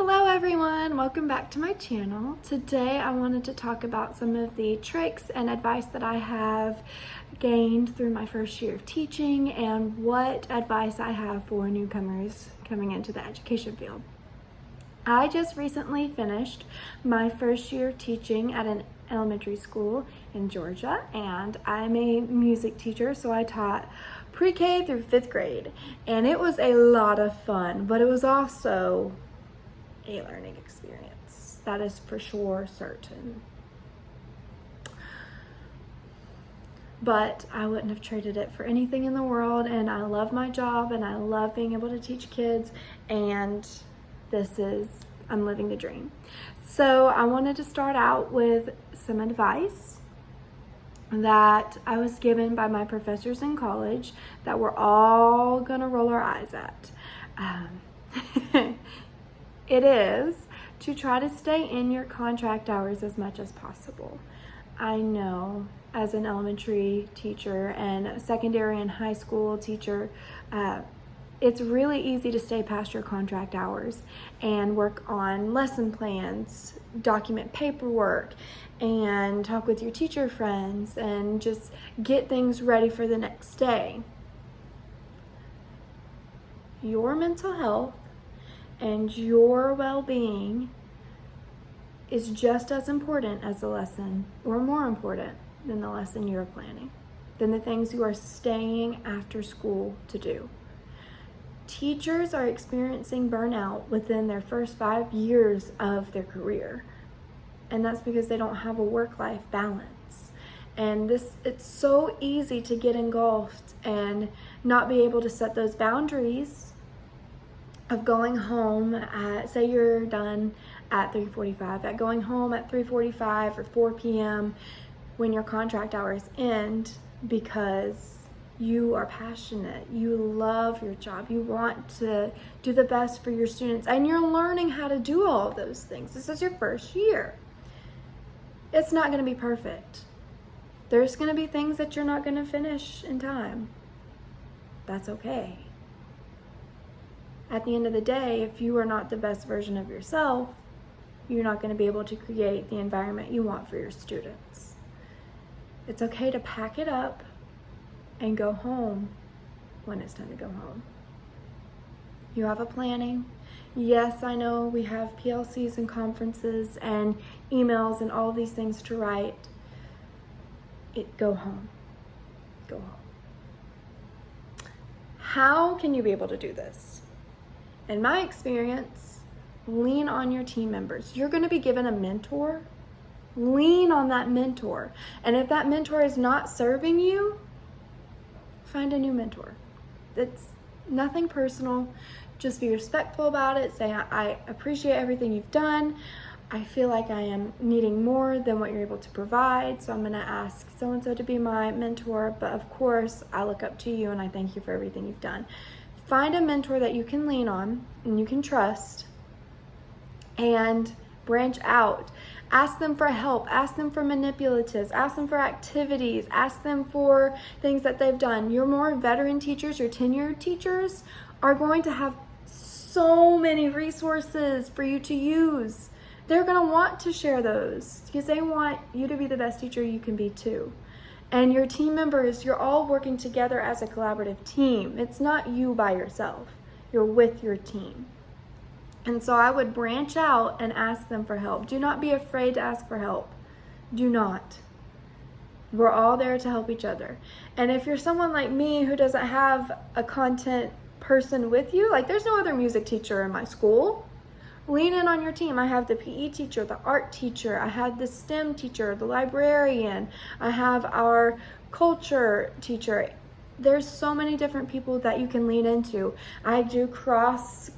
Hello everyone, welcome back to my channel. Today I wanted to talk about some of the tricks and advice that I have gained through my first year of teaching and what advice I have for newcomers coming into the education field. I just recently finished my first year of teaching at an elementary school in Georgia, and I'm a music teacher, so I taught pre-K through 5th grade, and it was a lot of fun, but it was also a learning experience. That is for sure certain. But I wouldn't have traded it for anything in the world, and I love my job and I love being able to teach kids, and I'm living the dream. So I wanted to start out with some advice that I was given by my professors in college that we're all gonna roll our eyes at. It is to try to stay in your contract hours as much as possible. I know as an elementary teacher and a secondary and high school teacher, it's really easy to stay past your contract hours and work on lesson plans, document paperwork, and talk with your teacher friends and just get things ready for the next day. Your mental health and your well-being is just as important as the lesson, or more important than the lesson you're planning, than the things you are staying after school to do. Teachers are experiencing burnout within their first 5 years of their career, and that's because they don't have a work-life balance. And it's so easy to get engulfed and not be able to set those boundaries of going home at, say you're done at 3:45, at going home at 3:45 or 4 p.m. when your contract hours end, because you are passionate, you love your job, you want to do the best for your students, and you're learning how to do all of those things. This is your first year. It's not gonna be perfect. There's gonna be things that you're not gonna finish in time. That's okay. At the end of the day, if you are not the best version of yourself, you're not going to be able to create the environment you want for your students. It's okay to pack it up and go home when it's time to go home. You have a planning. Yes, I know we have PLCs and conferences and emails and all these things to write. Go home. Go home. How can you be able to do this? In my experience, lean on your team members. You're going to be given a mentor. Lean on that mentor. And if that mentor is not serving you, find a new mentor. It's nothing personal. Just be respectful about it. Say, I appreciate everything you've done. I feel like I am needing more than what you're able to provide, so I'm going to ask so-and-so to be my mentor. But of course, I look up to you and I thank you for everything you've done. Find a mentor that you can lean on and you can trust, and branch out. Ask them for help, ask them for manipulatives, ask them for activities, ask them for things that they've done. Your more veteran teachers, your tenured teachers are going to have so many resources for you to use. They're going to want to share those because they want you to be the best teacher you can be too. And your team members, you're all working together as a collaborative team. It's not you by yourself. You're with your team. And so I would branch out and ask them for help. Do not be afraid to ask for help. Do not. We're all there to help each other. And if you're someone like me who doesn't have a content person with you, like there's no other music teacher in my school, lean in on your team. I have the PE teacher, the art teacher, I have the STEM teacher, the librarian, I have our culture teacher. There's so many different people that you can lean into. I do cross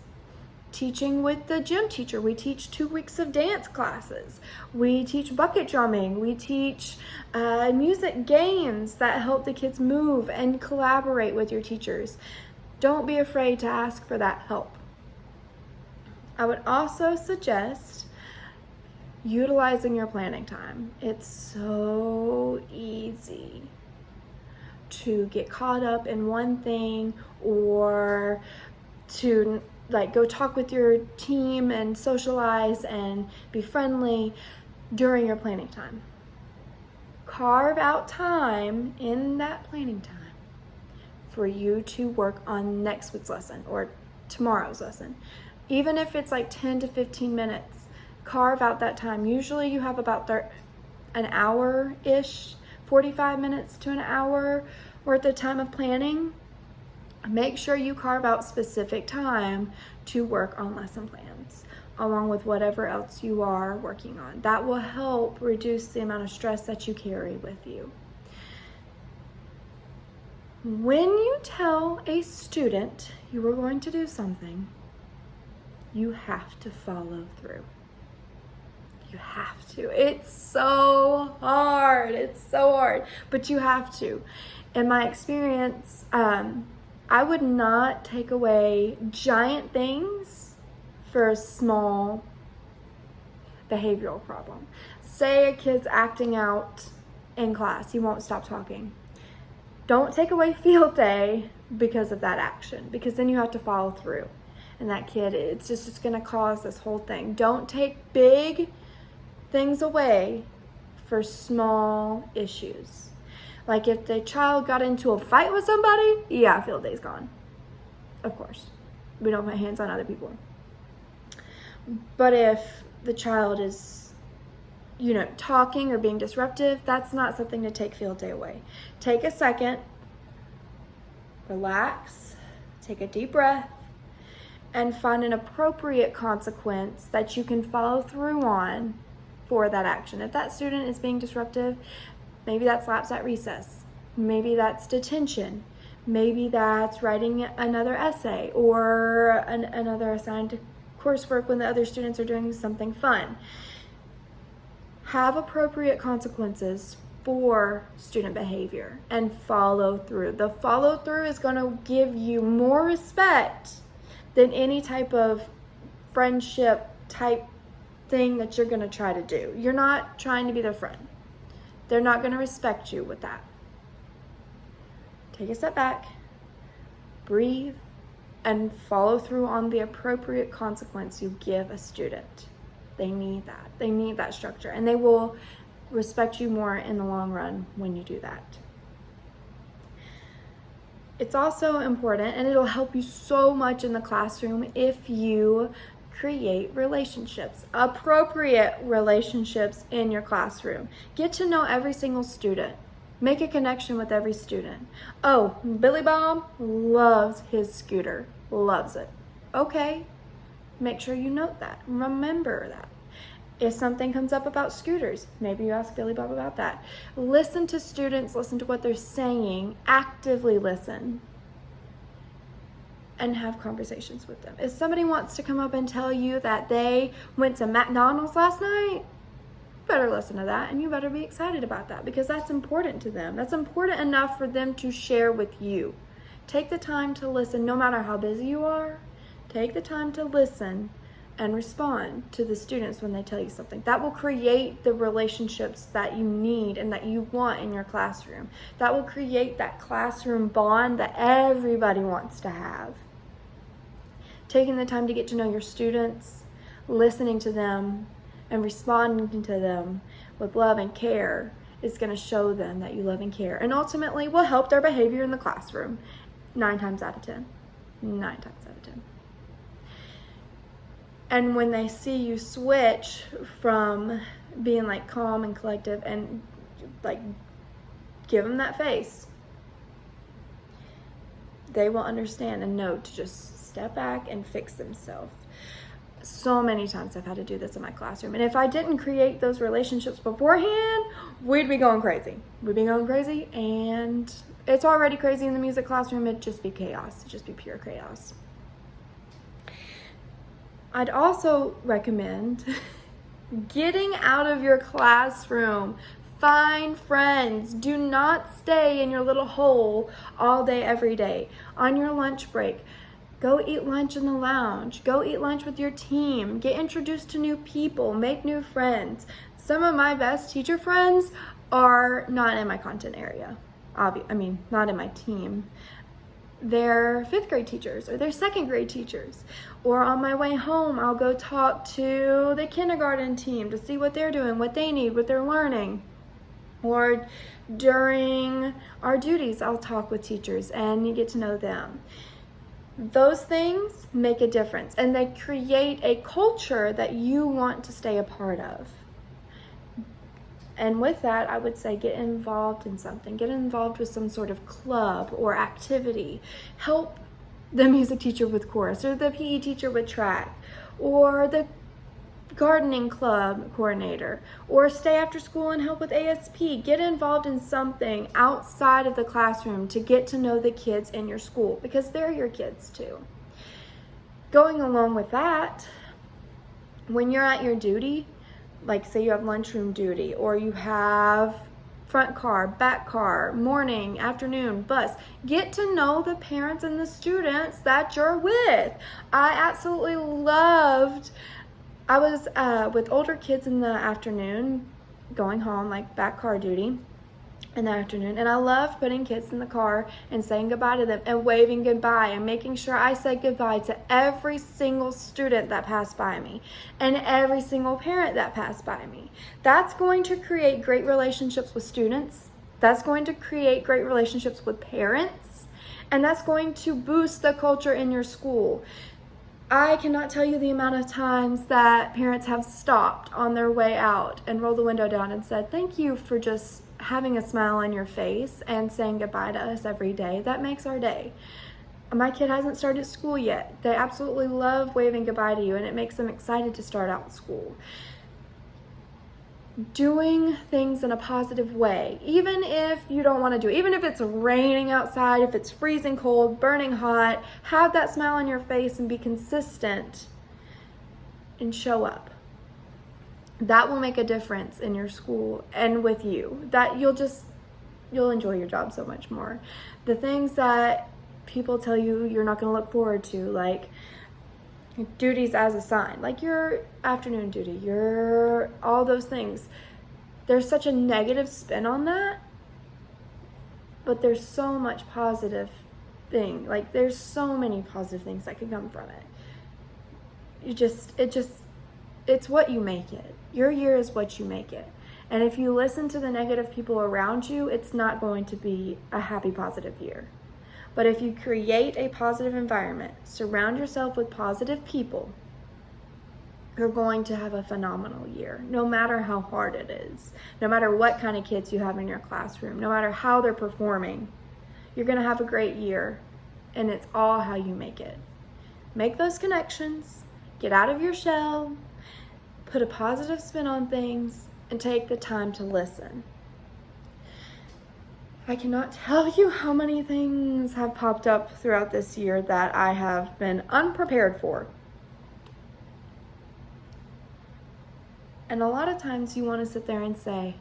teaching with the gym teacher. We teach 2 weeks of dance classes. We teach bucket drumming. We teach music games that help the kids move and collaborate with your teachers. Don't be afraid to ask for that help. I would also suggest utilizing your planning time. It's so easy to get caught up in one thing or to like go talk with your team and socialize and be friendly during your planning time. Carve out time in that planning time for you to work on next week's lesson or tomorrow's lesson. Even if it's like 10 to 15 minutes, carve out that time. Usually you have about an hour-ish, 45 minutes to an hour worth of time of planning. Make sure you carve out specific time to work on lesson plans, along with whatever else you are working on. That will help reduce the amount of stress that you carry with you. When you tell a student you are going to do something, you have to follow through. You have to. It's so hard. But you have to. In my experience, I would not take away giant things for a small behavioral problem. Say a kid's acting out in class, he won't stop talking. Don't take away field day because of that action, because then you have to follow through. And that kid, it's just going to cause this whole thing. Don't take big things away for small issues. Like if the child got into a fight with somebody, yeah, field day's gone. Of course. We don't put hands on other people. But if the child is, talking or being disruptive, that's not something to take field day away. Take a second, relax, take a deep breath, and find an appropriate consequence that you can follow through on for that action. If that student is being disruptive, maybe that's slaps at recess. Maybe that's detention. Maybe that's writing another essay or another assigned coursework when the other students are doing something fun. Have appropriate consequences for student behavior and follow through. The follow through is going to give you more respect than any type of friendship type thing that you're going to try to do. You're not trying to be their friend. They're not going to respect you with that. Take a step back, breathe, and follow through on the appropriate consequence you give a student. They need that. They need that structure, and they will respect you more in the long run when you do that. It's also important, and it'll help you so much in the classroom if you create relationships, appropriate relationships in your classroom. Get to know every single student. Make a connection with every student. Oh, Billy Bob loves his scooter. Loves it. Okay, make sure you note that. Remember that. If something comes up about scooters, maybe you ask Billy Bob about that. Listen to students, listen to what they're saying, actively listen, and have conversations with them. If somebody wants to come up and tell you that they went to McDonald's last night, you better listen to that, and you better be excited about that, because that's important to them. That's important enough for them to share with you. Take the time to listen, no matter how busy you are. Take the time to listen and respond to the students when they tell you something. That will create the relationships that you need and that you want in your classroom. That will create that classroom bond that everybody wants to have. Taking the time to get to know your students, listening to them, and responding to them with love and care is going to show them that you love and care, and ultimately will help their behavior in the classroom 9 times out of 10. 9 times out of 10. And when they see you switch from being like calm and collective and like give them that face, they will understand and know to just step back and fix themselves. So many times I've had to do this in my classroom. And if I didn't create those relationships beforehand, we'd be going crazy. We'd be going crazy, and it's already crazy in the music classroom. It'd just be chaos. It'd just be pure chaos. I'd also recommend getting out of your classroom. Find friends. Do not stay in your little hole all day, every day. On your lunch break, go eat lunch in the lounge. Go eat lunch with your team. Get introduced to new people. Make new friends. Some of my best teacher friends are not in my content area. Not in my team. their 5th grade teachers or their 2nd grade teachers. Or on my way home, I'll go talk to the kindergarten team to see what they're doing, what they need, what they're learning. Or during our duties, I'll talk with teachers and you get to know them. Those things make a difference, and they create a culture that you want to stay a part of. And with that, I would say get involved in something. Get involved with some sort of club or activity. Help the music teacher with chorus, or the PE teacher with track, or the gardening club coordinator, or stay after school and help with ASP. Get involved in something outside of the classroom to get to know the kids in your school, because they're your kids too. Going along with that, when you're at your duty, like say you have lunchroom duty, or you have front car, back car, morning, afternoon, bus, get to know the parents and the students that you're with. I absolutely loved, I was with older kids in the afternoon, going home, like back car duty in the afternoon, and I loved putting kids in the car and saying goodbye to them and waving goodbye and making sure I said goodbye to every single student that passed by me and every single parent that passed by me. That's going to create great relationships with students. That's going to create great relationships with parents, and that's going to boost the culture in your school. I cannot tell you the amount of times that parents have stopped on their way out and rolled the window down and said, "Thank you for just having a smile on your face and saying goodbye to us every day. That makes our day." My kid hasn't started school yet. They absolutely love waving goodbye to you, and it makes them excited to start out school. Doing things in a positive way, even if you don't want to do it, even if it's raining outside, if it's freezing cold, burning hot, have that smile on your face and be consistent and show up. That will make a difference in your school and with you. That you'll enjoy your job so much more. The things that people tell you you're not going to look forward to, like duties as assigned, like your afternoon duty, your all those things. There's such a negative spin on that, but there's so much positive thing. Like there's so many positive things that can come from it. It's what you make it. Your year is what you make it. And if you listen to the negative people around you, it's not going to be a happy, positive year. But if you create a positive environment, surround yourself with positive people, you're going to have a phenomenal year, no matter how hard it is, no matter what kind of kids you have in your classroom, no matter how they're performing, you're going to have a great year, and it's all how you make it. Make those connections, get out of your shell, put a positive spin on things, and take the time to listen. I cannot tell you how many things have popped up throughout this year that I have been unprepared for. And a lot of times you want to sit there and say,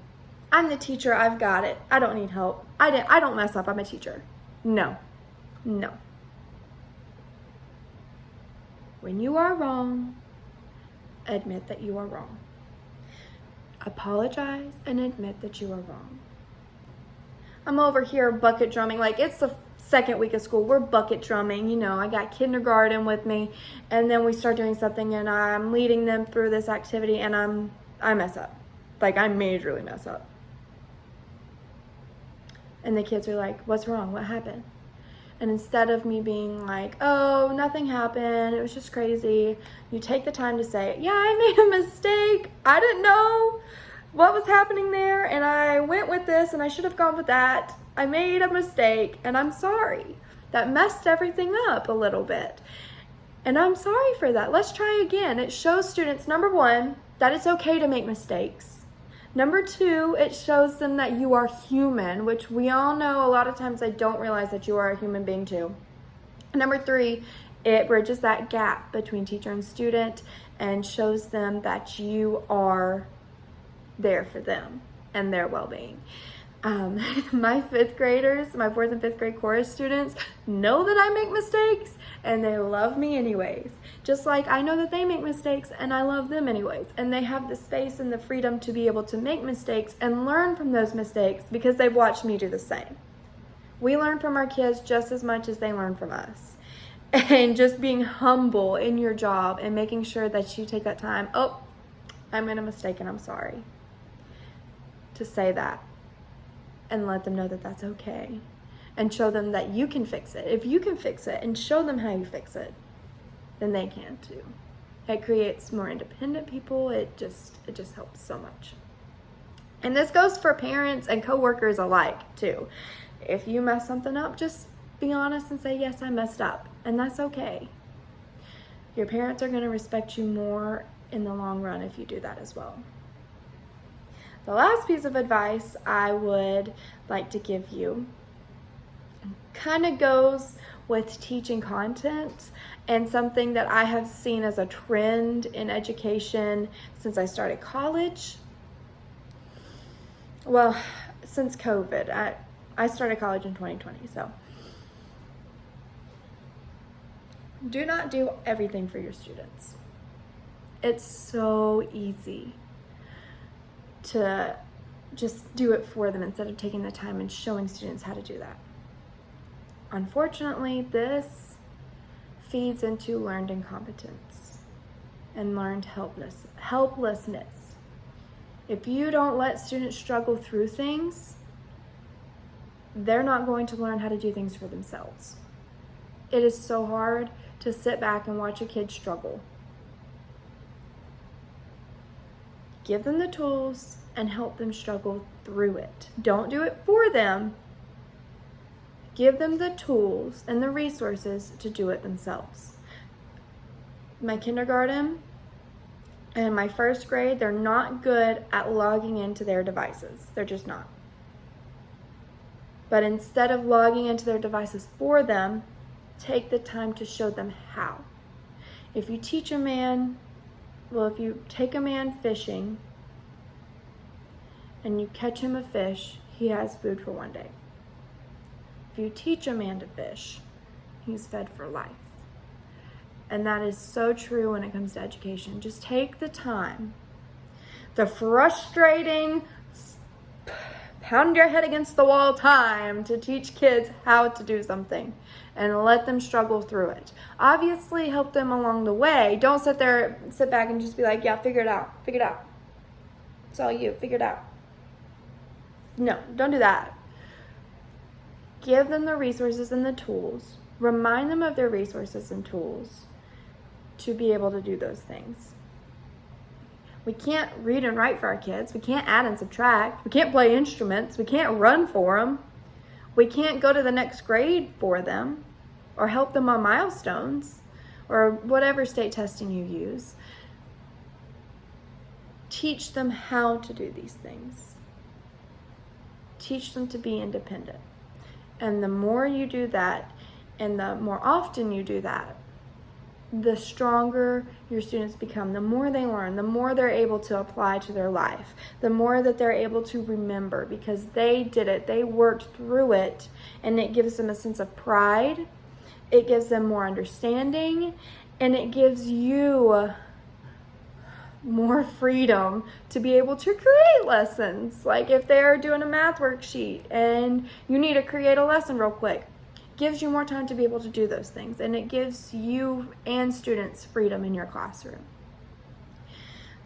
"I'm the teacher, I've got it. I don't need help. I don't mess up, I'm a teacher." No. When you are wrong, admit that you are wrong. Apologize and admit that you are wrong. I'm over here bucket drumming, like it's the second week of school, we're bucket drumming, I got kindergarten with me, and then we start doing something and I'm leading them through this activity and I mess up. Like I majorly mess up. And the kids are like, "What's wrong? What happened?" And instead of me being like, "Oh, nothing happened, it was just crazy," you take the time to say, "Yeah, I made a mistake. I didn't know what was happening there, and I went with this, and I should have gone with that. I made a mistake, and I'm sorry. That messed everything up a little bit. And I'm sorry for that. Let's try again." It shows students, number one, that it's okay to make mistakes. Number two, it shows them that you are human, which we all know a lot of times they don't realize that you are a human being too. Number three, it bridges that gap between teacher and student and shows them that you are there for them and their well-being. My fifth graders, my fourth and fifth grade chorus students know that I make mistakes and they love me anyways. Just like I know that they make mistakes and I love them anyways. And they have the space and the freedom to be able to make mistakes and learn from those mistakes because they've watched me do the same. We learn from our kids just as much as they learn from us. And just being humble in your job and making sure that you take that time, oh, I made a mistake and I'm sorry, to say that and let them know that that's okay and show them that you can fix it. If you can fix it and show them how you fix it, then they can too. It creates more independent people. It just helps so much. And this goes for parents and coworkers alike too. If you mess something up, just be honest and say, yes, I messed up. And that's okay. Your parents are going to respect you more in the long run if you do that as well. The last piece of advice I would like to give you kind of goes with teaching content and something that I have seen as a trend in education since I started college. Well, since COVID. I started college in 2020, so do not do everything for your students. It's so easy to just do it for them instead of taking the time and showing students how to do that. Unfortunately, this feeds into learned incompetence and learned helplessness. If you don't let students struggle through things, they're not going to learn how to do things for themselves. It is so hard to sit back and watch a kid struggle. Give them the tools and help them struggle through it. Don't do it for them. Give them the tools and the resources to do it themselves. My kindergarten and my first grade, they're not good at logging into their devices. They're just not. But instead of logging into their devices for them, take the time to show them how. If you take a man fishing and you catch him a fish, he has food for one day. If you teach a man to fish, he's fed for life. And that is so true when it comes to education. Just take the time. The frustrating, pound your head against the wall time to teach kids how to do something and let them struggle through it. Obviously, help them along the way. Don't sit back and just be like, yeah, figure it out. It's all you, figure it out. No, don't do that. Give them the resources and the tools. Remind them of their resources and tools to be able to do those things. We can't read and write for our kids. We can't add and subtract. We can't play instruments. We can't run for them. We can't go to the next grade for them or help them on milestones or whatever state testing you use. Teach them how to do these things. Teach them to be independent. And the more you do that and the more often you do that, the stronger your students become, the more they learn, the more they're able to apply to their life, the more that they're able to remember because they did it, they worked through it, and it gives them a sense of pride, it gives them more understanding, and it gives you more freedom to be able to create lessons. Like if they're doing a math worksheet and you need to create a lesson real quick, gives you more time to be able to do those things, and it gives you and students freedom in your classroom.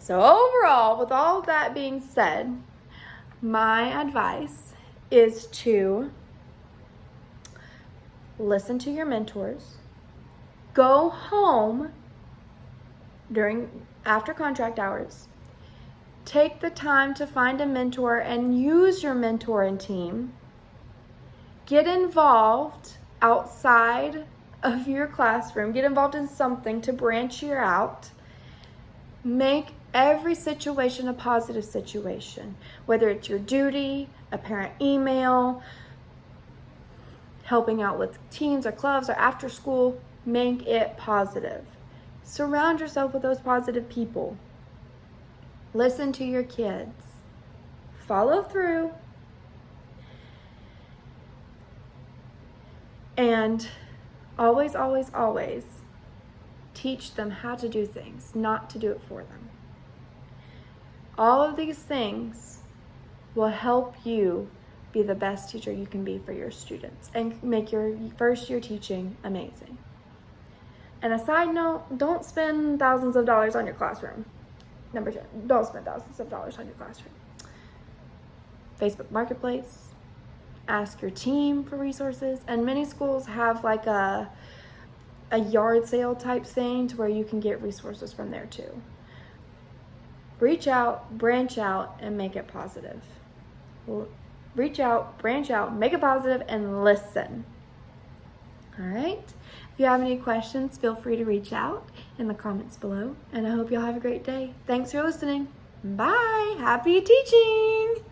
So overall, with all of that being said, my advice is to listen to your mentors, go home after contract hours, take the time to find a mentor and use your mentor and team, get involved outside of your classroom, get involved in something to branch you out. Make every situation a positive situation, whether it's your duty, a parent email, helping out with teams or clubs or after school. Make it positive. Surround yourself with those positive people. Listen to your kids. Follow through. And always, always, always teach them how to do things, not to do it for them. All of these things will help you be the best teacher you can be for your students and make your first year teaching amazing. And a side note, don't spend thousands of dollars on your classroom. Number 10, don't spend thousands of dollars on your classroom. Facebook Marketplace, ask your team for resources, and many schools have like a yard sale type thing to where you can get resources from there too. Reach out, branch out, and make it positive. Reach out, branch out, make it positive, and listen. All right? If you have any questions, feel free to reach out in the comments below, and I hope you'll have a great day. Thanks for listening. Bye. Happy teaching.